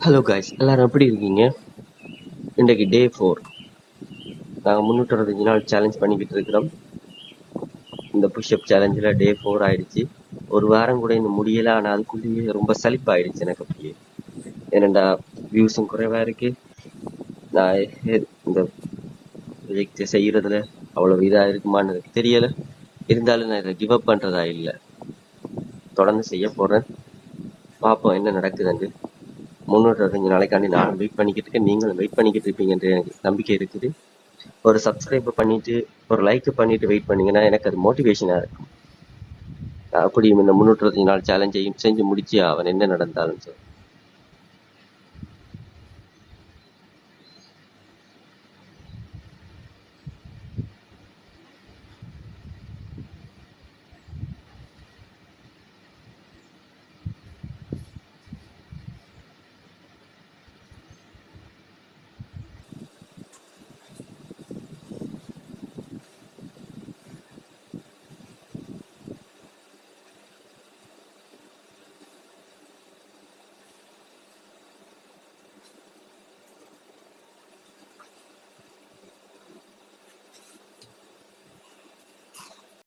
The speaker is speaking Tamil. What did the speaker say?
ஹலோ காய்ஸ், எல்லாரும் எப்படி இருக்கீங்க? இன்றைக்கு டே 4. நாங்கள் 365 நாள் சேலஞ்ச் பண்ணிக்கிட்டு இருக்கிறோம். இந்த புஷ்அப் சேலஞ்சில் டே 4 ஆயிடுச்சு. ஒரு வாரம் கூட இன்னும் முடியலை. ஆனால் அதுக்குள்ளேயே ரொம்ப சலிப்பாயிடுச்சு எனக்கு. அப்படியே ஏனண்டா வியூஸும் குறைவாக இருக்கு. நான் இந்த ப்ரொஜெக்ட் செய்கிறதுல அவ்வளோ இதாக இருக்குமான்னு எனக்கு தெரியலை. இருந்தாலும் நான் இதை கிவ் அப் பண்ணுறதா இல்லை, தொடர்ந்து செய்ய போகிறேன். பார்ப்போம் என்ன நடக்குதுன்னு. 365 நாளைக்காண்டி நானும் வெயிட் பண்ணிக்கிட்டு இருக்கேன், நீங்களும் வெயிட் பண்ணிக்கிட்டு இருப்பீங்கன்ற எனக்கு நம்பிக்கை இருக்குது. ஒரு சப்ஸ்கிரைப் பண்ணிட்டு ஒரு லைக் பண்ணிட்டு வெயிட் பண்ணீங்கன்னா எனக்கு அது மோட்டிவேஷனாக இருக்கும். அப்படியும் இந்த 365 நாள் சேலஞ்சையும் செஞ்சு முடிச்சு அவன் என்ன நடந்தாலும் சரி.